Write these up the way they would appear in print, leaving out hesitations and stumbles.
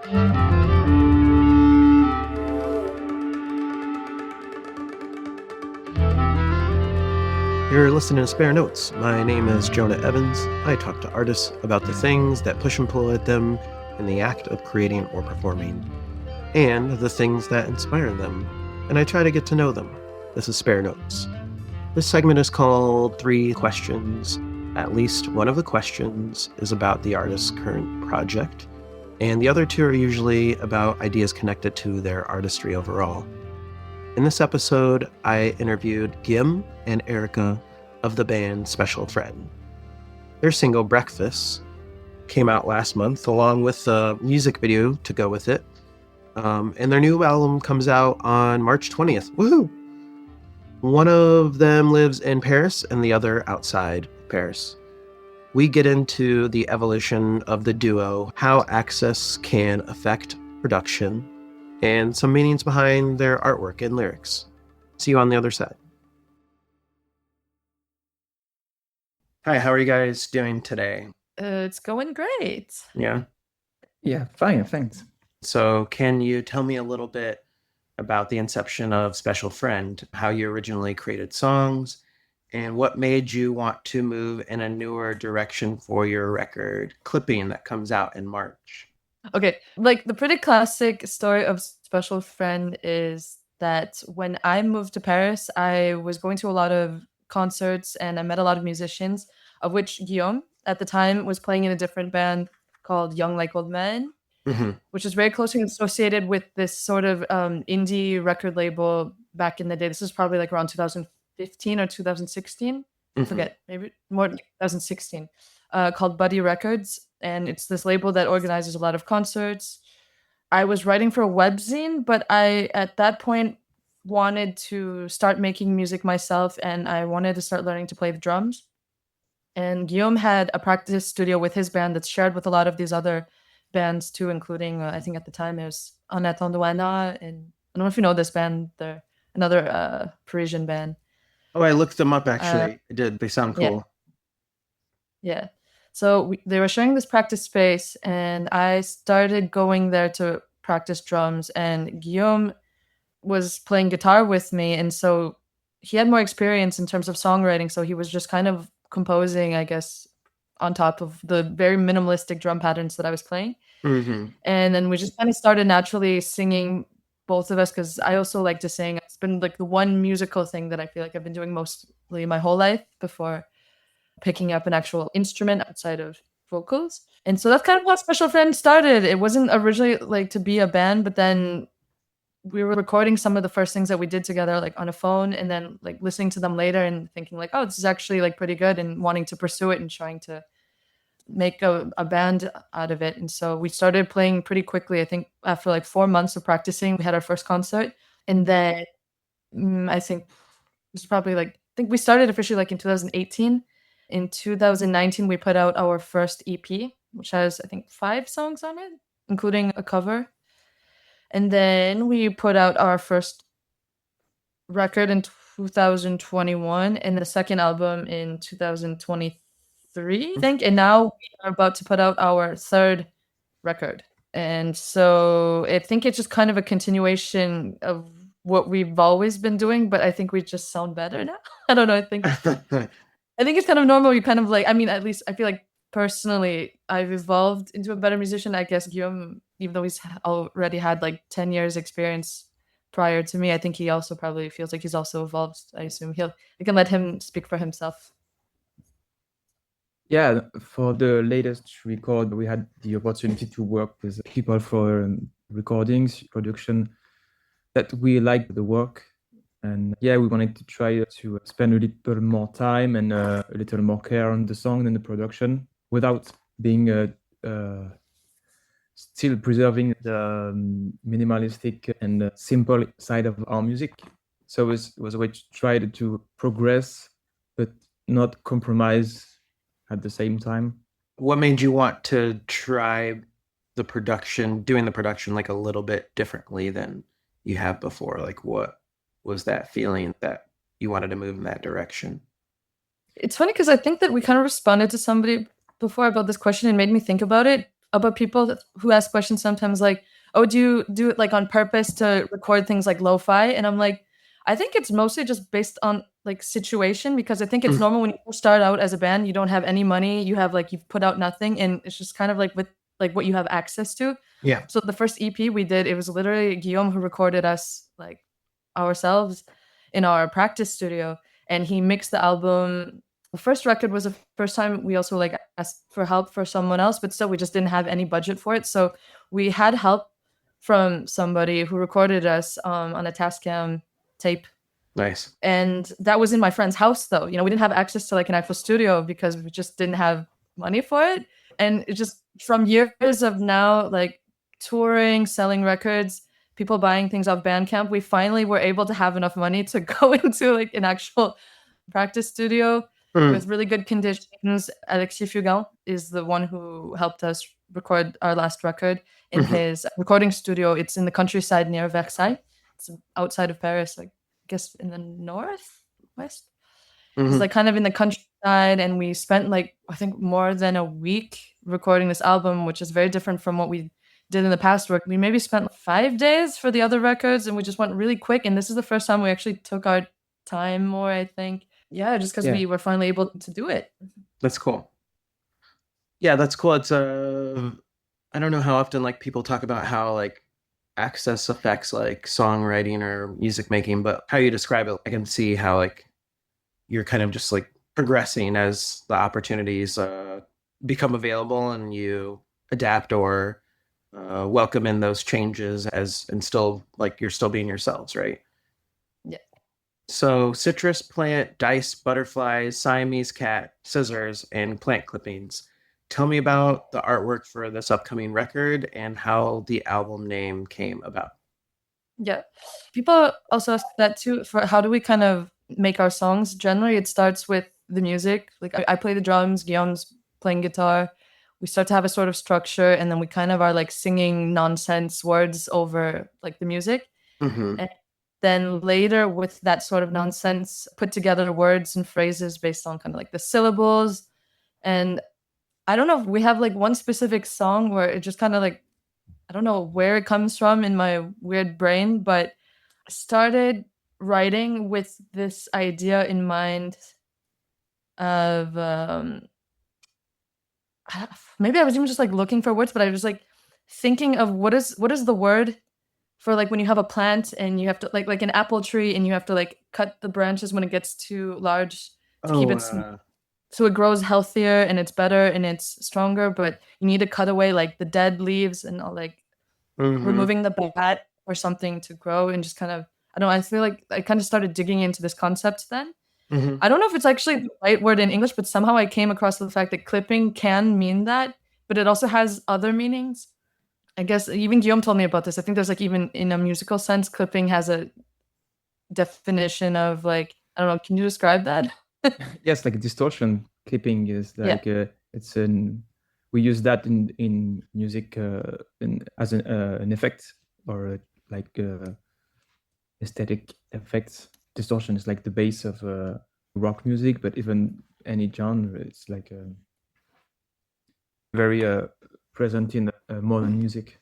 You're listening to Spare Notes. My name is Jonah Evans. I talk to artists about the things that push and pull at them in the act of creating or performing, and the things that inspire them, and I try to get to know them. This is Spare Notes. This segment is called 3 Questions. At least one of the questions is about the artist's current project, and the other 2 are usually about ideas connected to their artistry overall. In this episode, I interviewed Guillaume and Erica of the band Special Friend. Their single, Breakfast, came out last month, along with a music video to go with it. And their new album comes out on March 20th. Woohoo! One of them lives in Paris and the other outside Paris. We get into the evolution of the duo, how access can affect production, and some meanings behind their artwork and lyrics. See you on the other side. Hi, how are you guys doing today? It's going great. Yeah? Yeah, fine, thanks. So can you tell me a little bit about the inception of Special Friend, how you originally created songs, and what made you want to move in a newer direction for your record, Clipping, that comes out in March? Okay, like the pretty classic story of Special Friend is that when I moved to Paris, I was going to a lot of concerts and I met a lot of musicians, of which Guillaume at the time was playing in a different band called Young Like Old Men, which is very closely associated with this sort of indie record label back in the day. This is probably like around 2015 or 2016. I forget, maybe more like 2016, called Buddy Records. And it's this label that organizes a lot of concerts. I was writing for a webzine, but I, at that point, wanted to start making music myself, and I wanted to start learning to play the drums. And Guillaume had a practice studio with his band that's shared with a lot of these other bands too, including, I think at the time it was En Attendant, and I don't know if you know this band. They're another Parisian band. Oh, I looked them up, actually. I did. They sound cool. Yeah. So they were sharing this practice space, and I started going there to practice drums, and Guillaume was playing guitar with me, and so he had more experience in terms of songwriting, so he was just kind of composing, I guess, on top of the very minimalistic drum patterns that I was playing. And then we just kind of started naturally singing, both of us, because I also like to sing. It's been like the one musical thing that I feel like I've been doing mostly my whole life before picking up an actual instrument outside of vocals. And so that's kind of how Special Friend started. It wasn't originally like to be a band, but then we were recording some of the first things that we did together, like on a phone, and then like listening to them later and thinking like, oh, this is actually like pretty good, and wanting to pursue it and trying to make a band out of it. And so we started playing pretty quickly. I think after like 4 months of practicing, we had our first concert. And then I think it was probably like, I think we started officially like in 2018. In 2019, we put out our first EP, which has, I think, 5 songs on it, including a cover. And then we put out our first record in 2021 and the second album in 2023, I think. And now we are about to put out our third record. And so I think it's just kind of a continuation of what we've always been doing, but I think we just sound better now. I don't know. I think it's kind of normal. You kind of like, I mean, at least I feel like personally, I've evolved into a better musician. I guess Guillaume, even though he's already had like 10 years experience prior to me, I think he also probably feels like he's also evolved. I assume I can let him speak for himself. Yeah, for the latest record, we had the opportunity to work with people for recordings, production, that we liked the work. And yeah, we wanted to try to spend a little more time and a little more care on the song and the production without being still preserving the minimalistic and simple side of our music. So it was a way to try to progress, but not compromise at the same time. What made you want to try doing the production like a little bit differently than you have before? Like, what was that feeling that you wanted to move in that direction? It's funny because I think that we kind of responded to somebody before about this question and made me think about it. about people who ask questions sometimes like, "Oh, do you do it like on purpose to record things like lo-fi?" And I'm like, I think it's mostly just based on like situation because I think it's Mm. normal when you first start out as a band, you don't have any money, you've put out nothing, and it's just kind of like with like what you have access to. Yeah. So the first EP we did, it was literally Guillaume who recorded us like ourselves in our practice studio, and he mixed the album. The first record was the first time we also like asked for help for someone else, but still we just didn't have any budget for it. So we had help from somebody who recorded us on a Tascam tape. Nice. And that was in my friend's house though. You know, we didn't have access to like an actual studio because we just didn't have money for it. And it just from years of now like touring, selling records, people buying things off Bandcamp, we finally were able to have enough money to go into like an actual practice studio with really good conditions. Alexis Fugain is the one who helped us record our last record in his recording studio. It's in the countryside near Versailles. It's outside of Paris, like I guess in the northwest. It's like kind of in the countryside, and we spent like I think more than a week recording this album, which is very different from what we did in the past work. We maybe spent 5 days for the other records, and we just went really quick. And this is the first time we actually took our time more, I think. Yeah, just because we were finally able to do it. That's cool. Yeah, that's cool. It's I don't know how often like people talk about how like access affects like songwriting or music making, but how you describe it, I can see how like you're kind of just like progressing as the opportunities become available and you adapt or welcome in those changes and still like you're still being yourselves, right? Yeah. So citrus plant, dice, butterflies, Siamese cat, scissors, and plant clippings. Tell me about the artwork for this upcoming record and how the album name came about. Yeah. People also ask that too for how do we kind of make our songs. Generally, it starts with the music. Like I play the drums, Guillaume's playing guitar. We start to have a sort of structure, and then we kind of are like singing nonsense words over like the music. And then later, with that sort of nonsense, put together words and phrases based on kind of like the syllables. And I don't know if we have like one specific song where it just kind of like, I don't know where it comes from in my weird brain, but I started writing with this idea in mind of maybe I was even just like looking for words, but I was like thinking of what is the word for like when you have a plant and you have to like an apple tree and you have to like cut the branches when it gets too large to keep it so it grows healthier and it's better and it's stronger, but you need to cut away like the dead leaves and all like removing the bat or something to grow and just kind of I don't know, I feel like I kind of started digging into this concept then. I don't know if it's actually the right word in English, but somehow I came across the fact that clipping can mean that, but it also has other meanings. I guess even Guillaume told me about this. I think there's like even in a musical sense, clipping has a definition of like, I don't know, can you describe that? Yes, like distortion clipping is like it's we use that in music as an effect or like aesthetic effects. Distortion is like the base of rock music, but even any genre, it's like very present in modern music.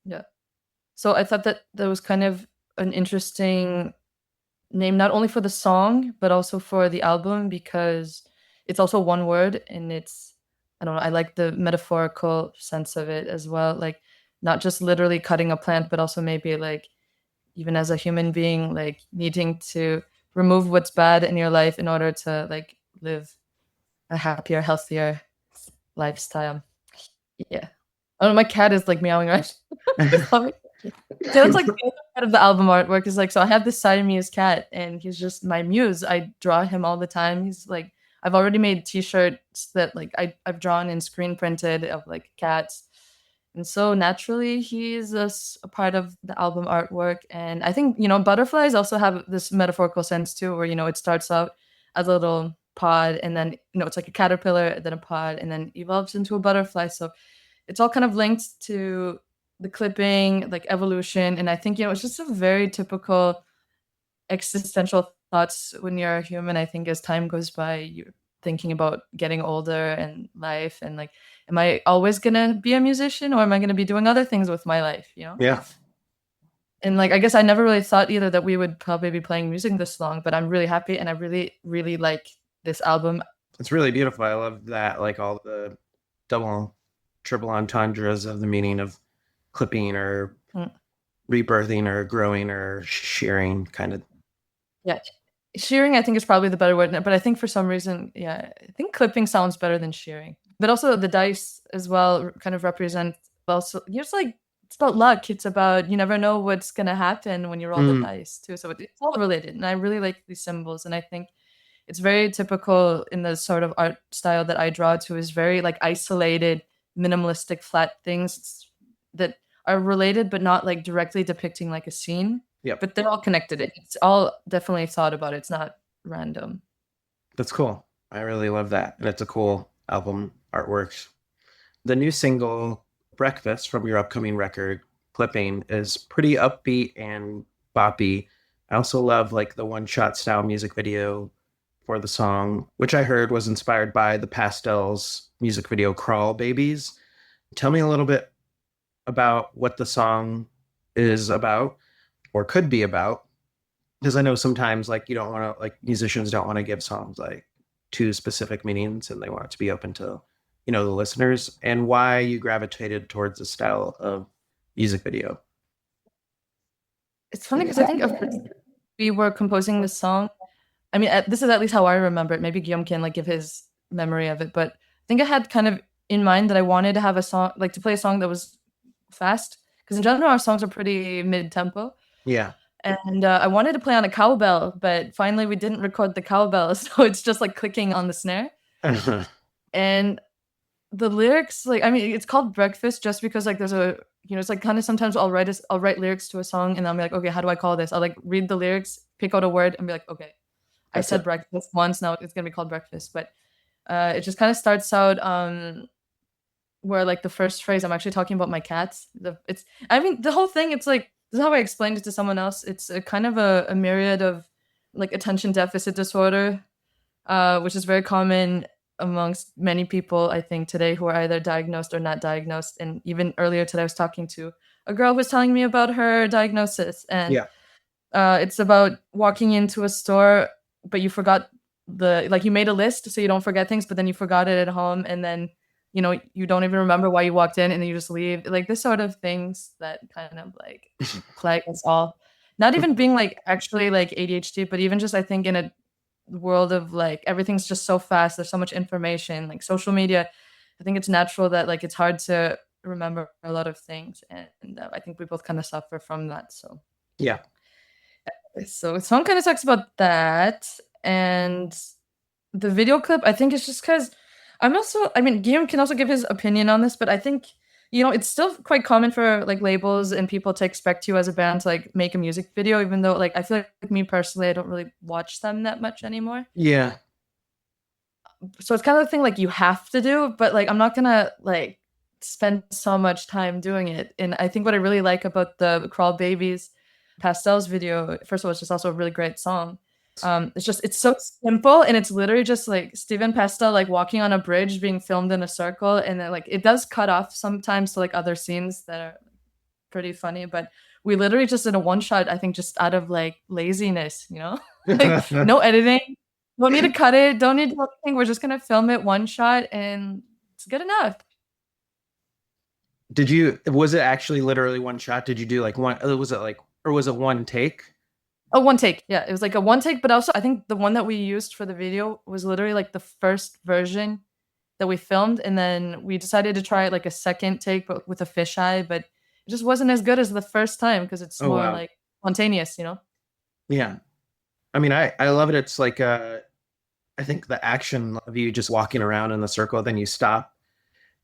Yeah. So I thought that was kind of an interesting name, not only for the song, but also for the album, because it's also one word and it's, I don't know, I like the metaphorical sense of it as well. Like not just literally cutting a plant, but also maybe like even as a human being, like needing to remove what's bad in your life in order to like live a happier, healthier lifestyle. Yeah. Oh, my cat is like meowing right. So that's like the other part of the album artwork is like, so I have this Siamese cat and he's just my muse. I draw him all the time. He's like, I've already made t-shirts that like I've drawn and screen printed of like cats. And so naturally he's a part of the album artwork. And I think, butterflies also have this metaphorical sense too, where, it starts out as a little pod and then, it's like a caterpillar, then a pod, and then evolves into a butterfly. So it's all kind of linked to the clipping, like evolution. And I think, it's just a very typical existential thoughts when you're a human. I think as time goes by, thinking about getting older and life and like, am I always gonna be a musician or am I gonna be doing other things with my life, you know? Yeah. And like, I guess I never really thought either that we would probably be playing music this long, but I'm really happy and I really, really like this album. It's really beautiful. I love that, like all the double, triple entendres of the meaning of clipping or rebirthing or growing or shearing, kind of. Yeah. Shearing, I think, is probably the better word, but I think for some reason, yeah, I think clipping sounds better than shearing. But also the dice as well kind of represent also, it's like, it's about luck. It's about, you never know what's going to happen when you roll the dice too. So it's all related. And I really like these symbols. And I think it's very typical in the sort of art style that I draw to, is very like isolated, minimalistic, flat things that are related, but not like directly depicting like a scene. Yeah. But they're all connected. It's all definitely thought about. It's not random. That's cool. I really love that. And it's a cool album artwork. The new single, Breakfast, from your upcoming record, Clipping, is pretty upbeat and boppy. I also love like the one-shot style music video for the song, which I heard was inspired by the Pastels music video Crawl Babies. Tell me a little bit about what the song is about or could be about, because I know sometimes like you don't want to, like musicians don't want to give songs like too specific meanings and they want it to be open to, you know, the listeners, and why you gravitated towards this style of music video. It's funny because I think we were composing this song. I mean, this is at least how I remember it. Maybe Guillaume can like give his memory of it, but I think I had kind of in mind that I wanted to have a song, like to play a song that was fast, because in general our songs are pretty mid-tempo. Yeah. And I wanted to play on a cowbell, but finally we didn't record the cowbell, so it's just like clicking on the snare. And the lyrics, like, I mean, it's called Breakfast just because like there's a, you know, it's like kind of sometimes I'll write lyrics to a song and I'll be like, okay, how do I call this? I'll like read the lyrics, pick out a word, and be like, okay, I said breakfast once, now it's gonna be called Breakfast. But it just kind of starts out where like the first phrase, I'm actually talking about my cats. I mean, the whole thing, it's like, this is how I explained it to someone else. It's a kind of a myriad of like attention deficit disorder, which is very common amongst many people, I think, today, who are either diagnosed or not diagnosed. And even earlier today, I was talking to a girl who was telling me about her diagnosis. And it's about walking into a store, but you forgot you made a list so you don't forget things, but then you forgot it at home. And then, you know, you don't even remember why you walked in and then you just leave. Like this sort of things that kind of like plague us all. Not even being like actually like ADHD, but even just I think in a world of like everything's just so fast. There's so much information, like social media. I think it's natural that like it's hard to remember a lot of things. And I think we both kind of suffer from that. So yeah. So the song kind of talks about that. And the video clip, I think it's just because I mean, Guillaume can also give his opinion on this, but I think, you know, it's still quite common for like labels and people to expect you as a band to like make a music video, even though like I feel like me personally, I don't really watch them that much anymore. Yeah. So it's kind of the thing like you have to do, but like I'm not gonna like spend so much time doing it. And I think what I really like about the Crawl Babies Pastels video, first of all, it's just also a really great song. It's so simple, and it's literally just like Steven Pastel like walking on a bridge being filmed in a circle, and then like it does cut off sometimes to like other scenes that are pretty funny, but we literally just did a one shot, I think, just out of like laziness, you know. Like, no editing, don't need to cut it, don't need to do anything, we're just gonna film it one shot and it's good enough. Was it actually literally one shot? Did you do like one, was it like, or was it one take? Oh, one take. Yeah, it was like a one take, but also I think the one that we used for the video was literally like the first version that we filmed, and then we decided to try like a second take, but with a fisheye, but it just wasn't as good as the first time because it's more like spontaneous, you know? Yeah. I mean, I love it. It's like, I think the action of you just walking around in the circle, then you stop.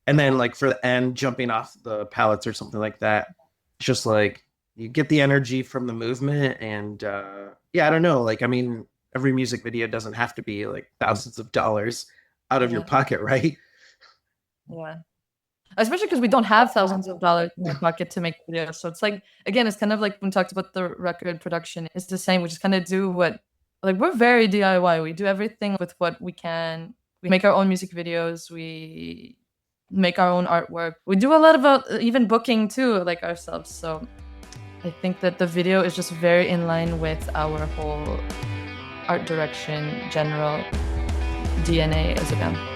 And then like for the end, jumping off the pallets or something like that, it's just like, you get the energy from the movement, and I don't know. Like, I mean, every music video doesn't have to be like thousands of dollars out of your pocket, right? Yeah. Especially because we don't have thousands of dollars in our pocket to make videos. So it's like, again, it's kind of like when we talked about the record production, it's the same. We just kind of do we're very DIY. We do everything with what we can We make our own music videos. We make our own artwork. We do a lot of even booking too, like ourselves. So I think that the video is just very in line with our whole art direction, general DNA as a band.